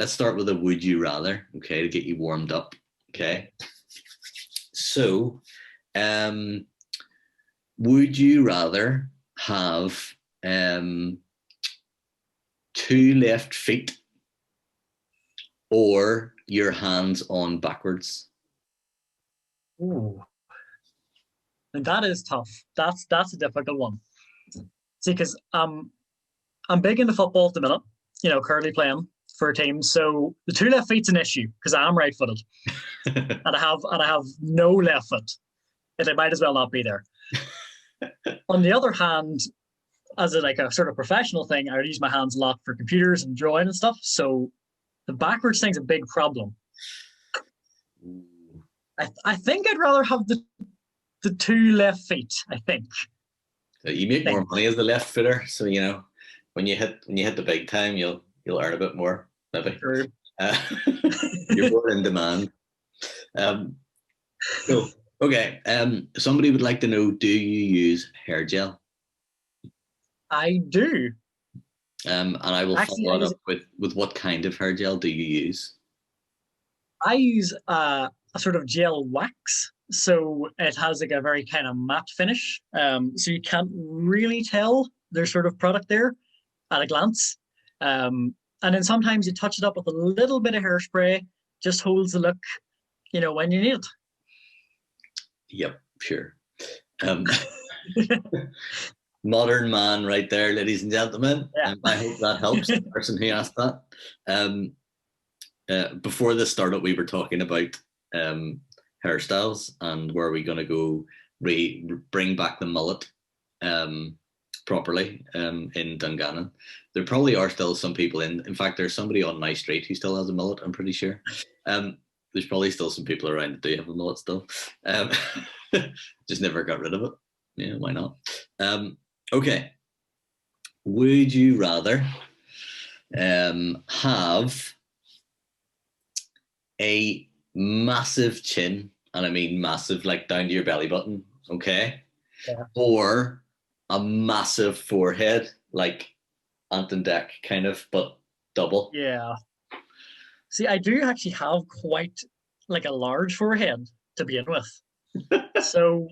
let's start with a would you rather, okay, to get you warmed up. Okay. So, would you rather have 2 left feet or your hands on backwards? Ooh, and that is tough. That's a difficult one. See, because I'm big into football at the minute. Currently playing for a team. So the 2 left feet's an issue because I am right-footed, and I have no left foot. It might as well not be there. On the other hand, as a sort of professional thing, I would use my hands a lot for computers and drawing and stuff. So the backwards thing's a big problem. I think I'd rather have the 2 left feet. I think. So you make more money as the left footer, so when you hit the big time, you'll earn a bit more, maybe. True. You're more in demand. So okay. Somebody would like to know: do you use hair gel? I do. And I will follow it up with what kind of hair gel do you use? I use a sort of gel wax. So it has like a very kind of matte finish. So you can't really tell there's sort of product there at a glance. And then sometimes you touch it up with a little bit of hairspray, just holds the look, when you need it. Yep, sure. Modern man right there, ladies and gentlemen. Yeah. I hope that helps the person who asked that. Before this started, we were talking about hairstyles and where we're going to go bring back the mullet properly in Dungannon. There probably are still some people in fact, there's somebody on my street who still has a mullet, I'm pretty sure. There's probably still some people around that do have a mullet still. Just never got rid of it. Yeah, why not? Okay. Would you rather have a massive chin, and I mean massive, like down to your belly button, okay? Yeah. Or a massive forehead, like Ant and Dec kind of, but double? Yeah. See, I do actually have quite like a large forehead to begin with. So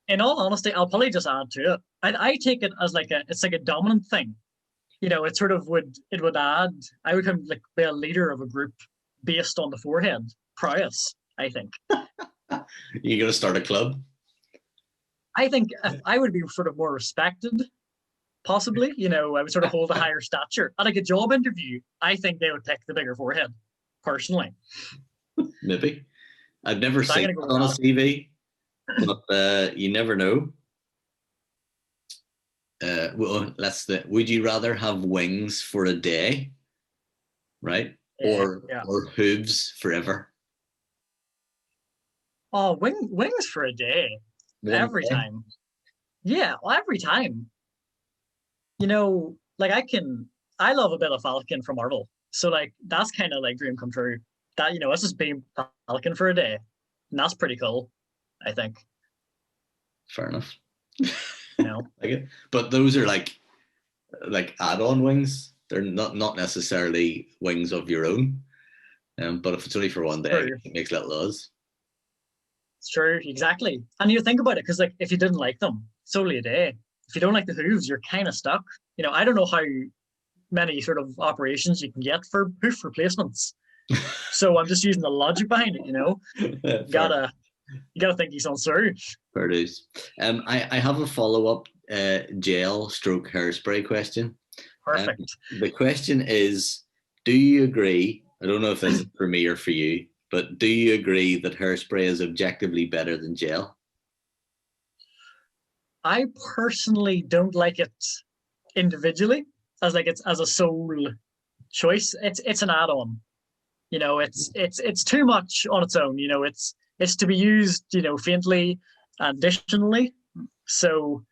in all honesty, I'll probably just add to it. I take it as it's like a dominant thing. It sort of would add. I would kind of be a leader of a group based on the forehead prowess, I think. You gonna start a club? I think I would be sort of more respected, possibly. I would sort of hold a higher stature. At like a job interview, I think they would pick the bigger forehead, personally. Maybe. I've never seen it on a CV. But you never know. Well, would you rather have wings for a day, right? Or hooves forever? Oh, wings for a day. Every time. Yeah, every time. I love a bit of Falcon from Marvel. So that's kind of like dream come true. That, it's just being Falcon for a day. And that's pretty cool, I think. Fair enough. Like it. But those are like add-on wings. They're not necessarily wings of your own. But if it's only for one day, it makes little odds. It's true, exactly. And you think about it, because if you didn't like them, it's only a day. If you don't like the hooves, you're kind of stuck. I don't know how many sort of operations you can get for hoof replacements. So I'm just using the logic behind it. You gotta think he's on serious. Fair dues. I have a follow-up gel stroke hairspray question. Perfect. The question is, do you agree? I don't know if this is for me or for you, but do you agree that hairspray is objectively better than gel? I personally don't like it individually as a sole choice. It's an add-on. It's too much on its own. It's to be used, faintly, additionally. So,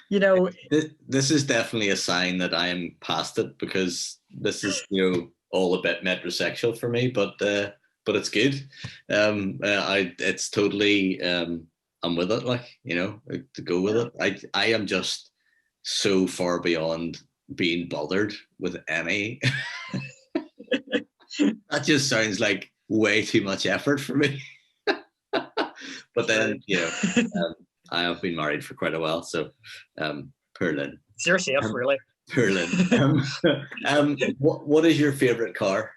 this is definitely a sign that I am past it, because this is, all a bit metrosexual for me, but it's good. It's totally, I'm with it, to go with it. I am just so far beyond being bothered with any. that just sounds like way too much effort for me. But then, I have been married for quite a while, so poor Lynn. It's your safe, really. Poor Lynn. What is your favorite car?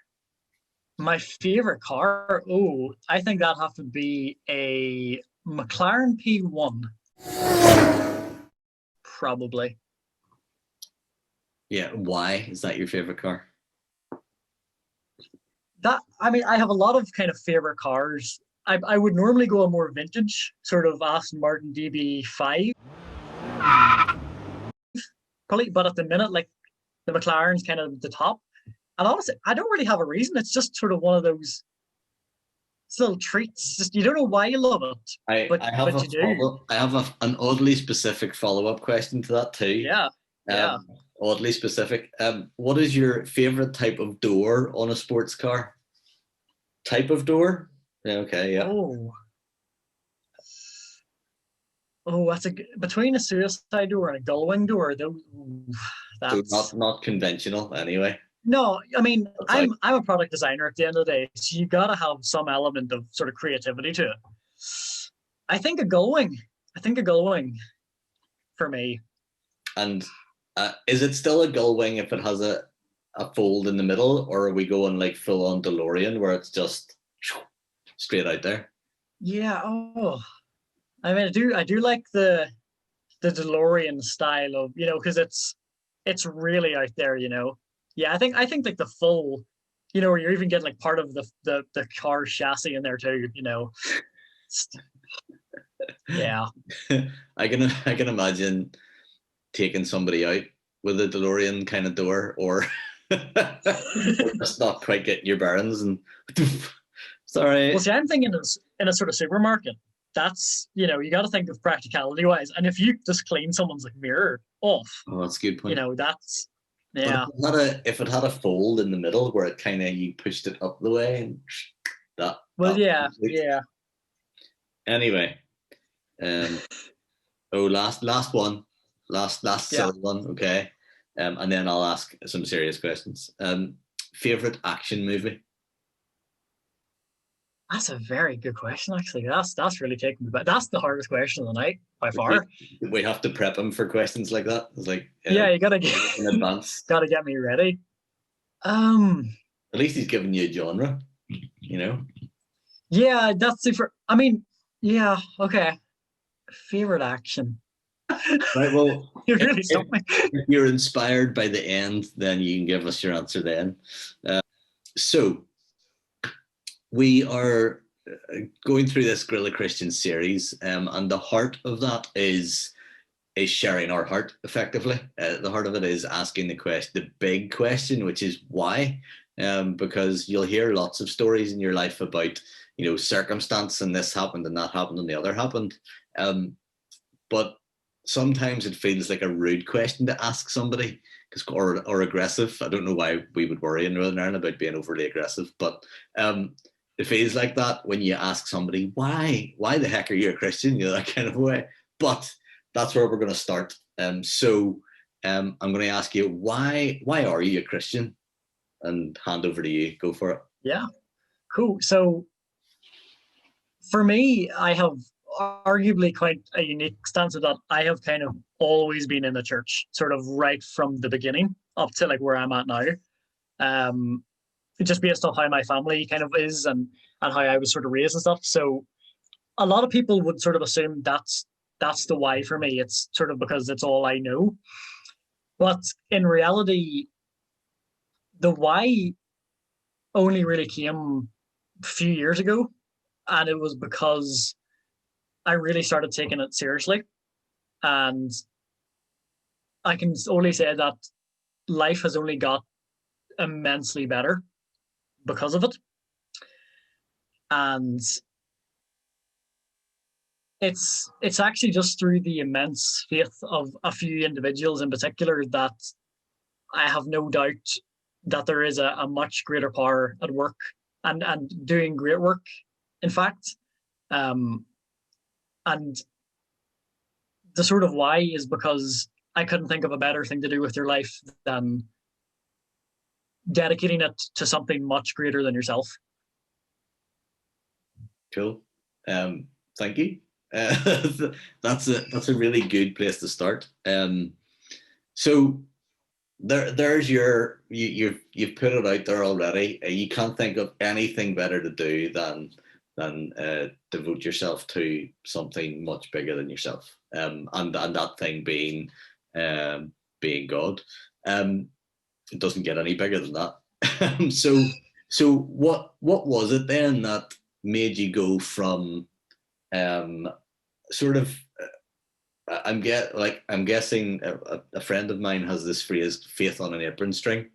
My favorite car? Oh, I think that'd have to be a McLaren P1. Probably. Yeah, why is that your favorite car? I have a lot of kind of favorite cars. I would normally go a more vintage, sort of Aston Martin DB5. Probably, but at the minute, like the McLaren's kind of the top. And honestly, I don't really have a reason. It's just sort of one of those little treats. Just, you don't know why you love it, but you do. I have an oddly specific follow-up question to that too. Yeah. Oddly specific. What is your favorite type of door on a sports car? Type of door? Okay, yeah. Oh, that's between a suicide door and a gullwing door. That's so not conventional anyway. No, I mean, I'm a product designer at the end of the day, so you gotta have some element of sort of creativity to it. I think a gullwing for me. And is it still a gullwing if it has a fold in the middle, or are we going like full on DeLorean where it's just straight out there? Yeah. Oh, I mean, I do like the DeLorean style of, because it's really out there, Yeah, I think like the full, where you're even getting like part of the car chassis in there too, Yeah. I can imagine taking somebody out with a DeLorean kind of door, or just not quite getting your bearings and sorry. Well, see, I'm thinking in a sort of supermarket. That's, you got to think of practicality wise. And if you just clean someone's like mirror off, that's a good point. That's, yeah. But if it had a fold in the middle where it kind of, you pushed it up the way, and that. Well, yeah. Anyway, last one, silly one, okay, and then I'll ask some serious questions. Favorite action movie? That's a very good question, actually. That's really taking me back. That's the hardest question of the night by far. We have to prep him for questions like that. It's like you gotta get in advance. Gotta get me ready. At least he's giving you a genre, Yeah, that's super. I mean, yeah, okay. Favorite action. Right. Well, you really stumped me. If you're inspired by the end, then you can give us your answer then. So we are going through this Guerrilla Christian series, and the heart of that is sharing our heart effectively. The heart of it is asking the big question, which is why, because you'll hear lots of stories in your life about, circumstance, and this happened and that happened and the other happened. But sometimes it feels like a rude question to ask somebody, or aggressive. I don't know why we would worry in Northern Ireland about being overly aggressive, but it feels like that when you ask somebody, why the heck are you a Christian? That kind of way. But that's where we're going to start. So I'm going to ask you, why are you a Christian? And hand over to you. Go for it. Yeah, cool. So for me, I have arguably quite a unique stance of that. I have kind of always been in the church, sort of right from the beginning up to like where I'm at now. Just based on how my family kind of is and how I was sort of raised and stuff. So a lot of people would sort of assume that's the why for me. It's sort of because it's all I know. But in reality, the why only really came a few years ago. And it was because I really started taking it seriously. And I can only say that life has only got immensely better because of it. And it's actually just through the immense faith of a few individuals in particular that I have no doubt that there is a much greater power at work and doing great work, in fact. And the sort of why is because I couldn't think of a better thing to do with your life than dedicating it to something much greater than yourself. Cool. Thank you. That's a really good place to start. So there's you've put it out there already. You can't think of anything better to do than devote yourself to something much bigger than yourself. And that thing being God. It doesn't get any bigger than that. So what was it then that made you go from sort of I'm guessing a friend of mine has this phrase, faith on an apron string,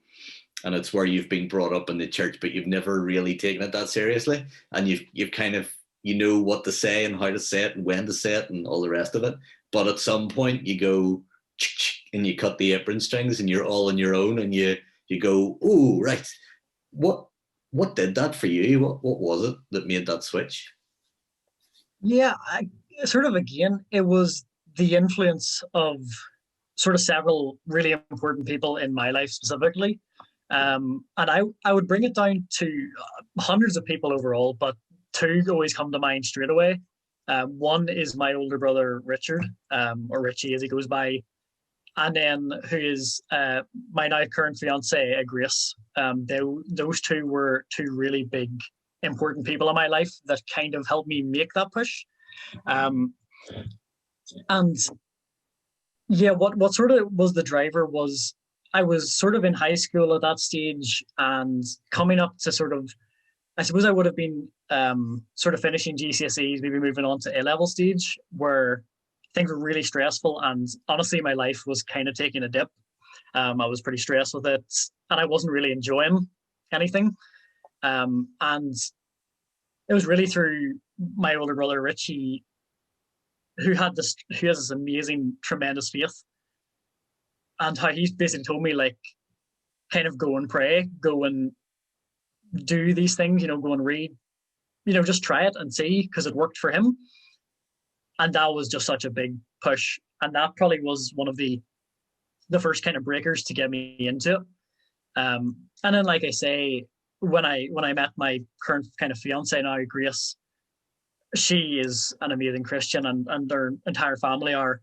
and it's where you've been brought up in the church, but you've never really taken it that seriously, and you've kind of, you know what to say and how to say it and when to say it and all the rest of it, but at some point you go and you cut the apron strings and you're all on your own, and you go, oh right, what did that for you? What was it that made that switch? Yeah, again, it was the influence of sort of several really important people in my life specifically. And I would bring it down to hundreds of people overall, but two always come to mind straight away. One is my older brother, Richard, or Richie as he goes by, and then who is my now current fiance, Grace. Those two were two really big, important people in my life that kind of helped me make that push. And yeah, what sort of was the driver was I was sort of in high school at that stage and coming up to sort of, I suppose I would have been sort of finishing GCSEs, maybe moving on to A-level stage where things were really stressful, and honestly my life was kind of taking a dip. I was pretty stressed with it and I wasn't really enjoying anything. And it was really through my older brother Richie, who has this amazing, tremendous faith, and how he's basically told me, like, kind of go and pray, go and do these things, go and read, just try it and see, because it worked for him. And that was just such a big push, and that probably was one of the first kind of breakers to get me into it. And then, like I say, when I met my current kind of fiance now, Grace, she is an amazing Christian, and their entire family are.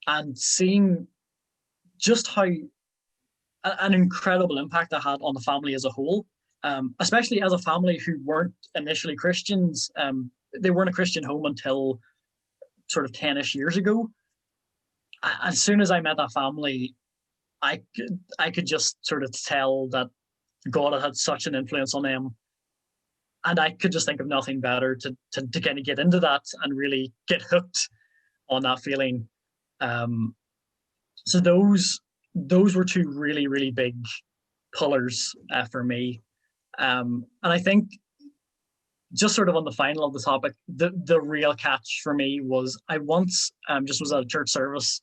And seeing just how an incredible impact that had on the family as a whole, especially as a family who weren't initially Christians. They weren't a Christian home until sort of 10-ish years ago. As soon as I met that family, I could just sort of tell that God had such an influence on them. And I could just think of nothing better to kind of get into that and really get hooked on that feeling. So those were two really, really big pullers for me. And I think just sort of on the final of the topic, the real catch for me was I once just was at a church service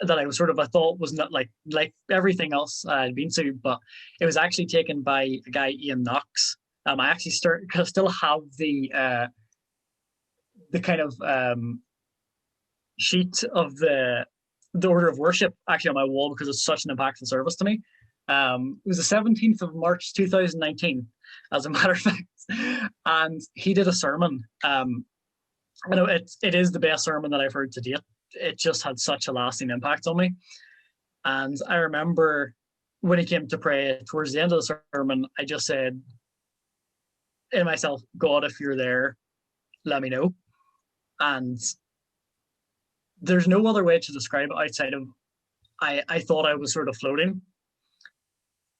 that I thought was not like everything else I'd been to, but it was actually taken by a guy, Ian Knox. I actually still have the kind of sheet of the order of worship actually on my wall, because it's such an impactful service to me. It was the 17th of March 2019, as a matter of fact, and he did a sermon. It is the best sermon that I've heard to date. It just had such a lasting impact on me. And I remember when he came to pray towards the end of the sermon, I just said in myself, God, if you're there, let me know. And there's no other way to describe it outside of I thought I was sort of floating.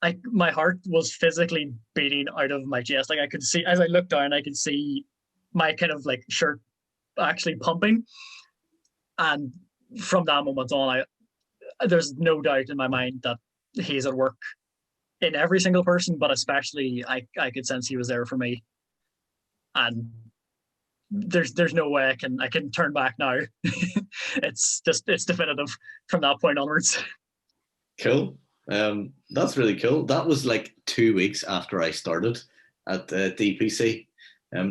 Like, my heart was physically beating out of my chest. Like, I could see, as I looked down, I could see my kind of like shirt actually pumping. And from that moment on, there's no doubt in my mind that he's at work in every single person, but especially I could sense he was there for me. And there's no way I can turn back now. It's definitive from that point onwards. Cool. That's really cool. That was like 2 weeks after I started at DPC.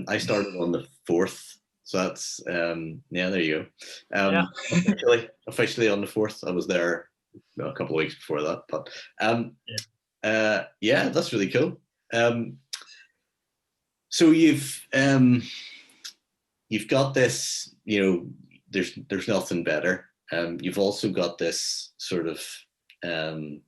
I started on the 4th. So that's there you go. Officially on the 4th. I was there a couple of weeks before that, but Yeah, that's really cool. So you've got this, there's nothing better. You've also got this sort of a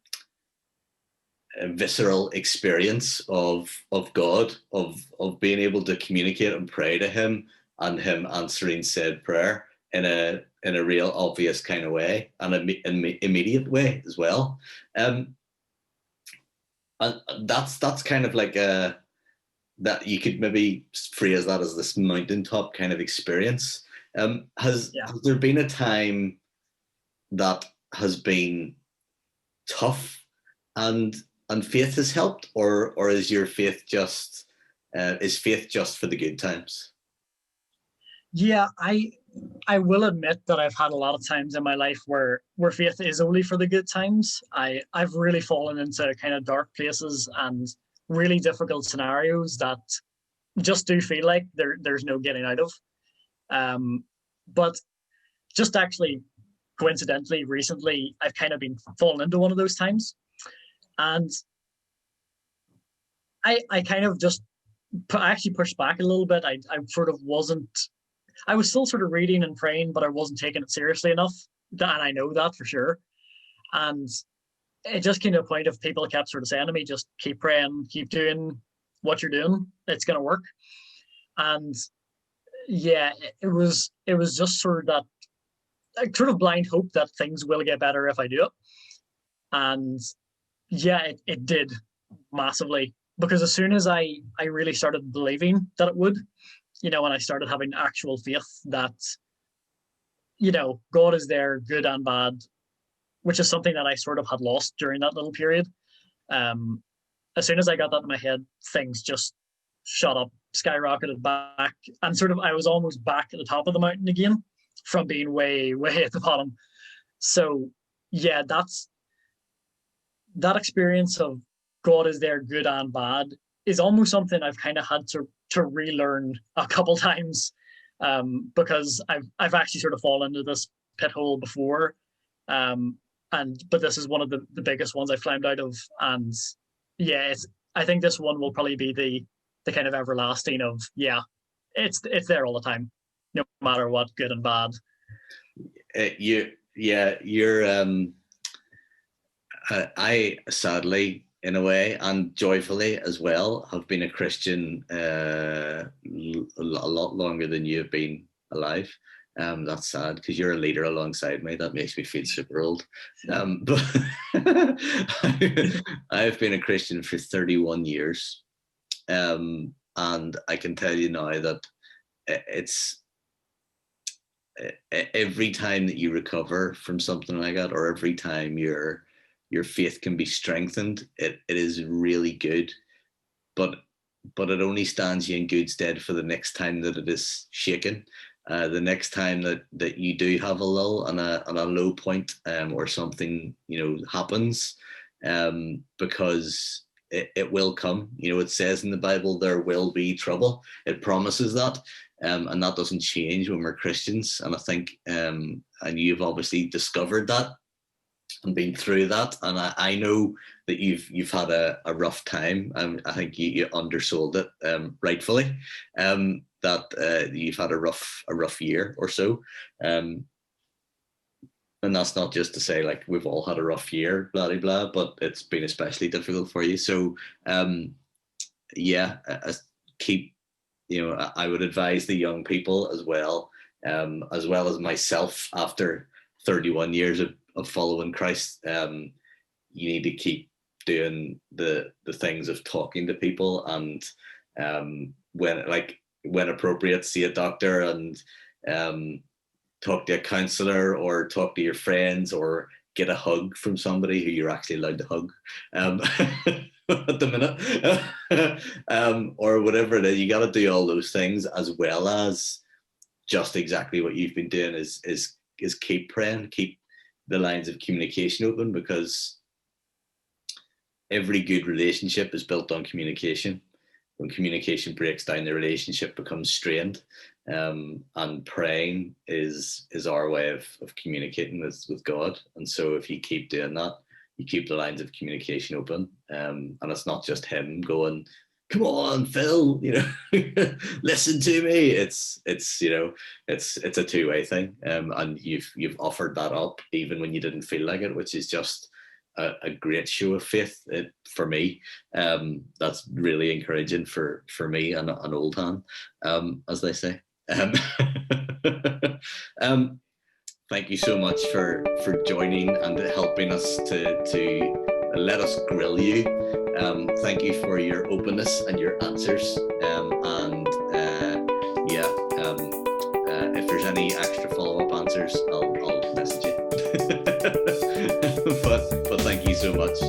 visceral experience of God, of being able to communicate and pray to Him, and Him answering said prayer in a real obvious kind of way, and an immediate way as well. And that's kind of like that you could maybe phrase that as this mountaintop kind of experience. Has there been a time that has been tough and faith has helped, or is your faith just is faith just for the good times? Yeah, I will admit that I've had a lot of times in my life where faith is only for the good times. I've really fallen into kind of dark places and really difficult scenarios that just do feel like there's no getting out of. But just actually coincidentally recently, I've kind of been falling into one of those times, and I kind of just actually pushed back a little bit. I sort of wasn't. I was still sort of reading and praying, but I wasn't taking it seriously enough. And I know that for sure. And it just came to a point of people kept sort of saying to me, just keep praying, keep doing what you're doing. It's going to work. And yeah, it was just sort of that sort of blind hope that things will get better if I do it. And yeah, it did massively, because as soon as I really started believing that it would, when I started having actual faith that, God is there, good and bad, which is something that I sort of had lost during that little period. As soon as I got that in my head, things just shot up, skyrocketed back, and sort of I was almost back at the top of the mountain again from being way, way at the bottom. So yeah, that experience of God is there, good and bad, is almost something I've kind of had to relearn a couple times, because I've actually sort of fallen into this pit hole before, but this is one of the biggest ones I've climbed out of, and yeah, I think this one will probably be the kind of everlasting of it's there all the time, no matter what, good and bad. I sadly, in a way, and joyfully as well, have been a Christian a lot longer than you've been alive. That's sad because you're a leader alongside me. That makes me feel super old. But I've been a Christian for 31 years. And I can tell you now that it's every time that you recover from something like that, or every time your faith can be strengthened, it is really good, but it only stands you in good stead for the next time that it is shaken, the next time that you do have a lull and a low point, or something happens, because it will come. It says in the Bible there will be trouble. It promises that. And that doesn't change when we're Christians. And I think, and you've obviously discovered that and been through that. And I know that you've had a rough time. I think you undersold it, rightfully. That you've had a rough year or so. And that's not just to say like we've all had a rough year, blah blah blah, but it's been especially difficult for you. So keep. I would advise the young people as well as myself, after 31 years of following Christ, you need to keep doing the things of talking to people, and when appropriate, see a doctor, and talk to a counselor, or talk to your friends, or get a hug from somebody who you're actually allowed to hug. At the minute, or whatever it is, you got to do all those things, as well as just exactly what you've been doing, is keep praying, keep the lines of communication open, because every good relationship is built on communication. When communication breaks down, the relationship becomes strained, and praying is our way of communicating with God. And so if you keep doing that, you keep the lines of communication open, and it's not just him going, "Come on, Phil, listen to me." It's it's a two-way thing, and you've offered that up even when you didn't feel like it, which is just a great show of faith for me. That's really encouraging for me, and an old hand, as they say. Thank you so much for joining and helping us to let us grill you. Thank you for your openness and your answers. If there's any extra follow-up answers, I'll message you. but thank you so much.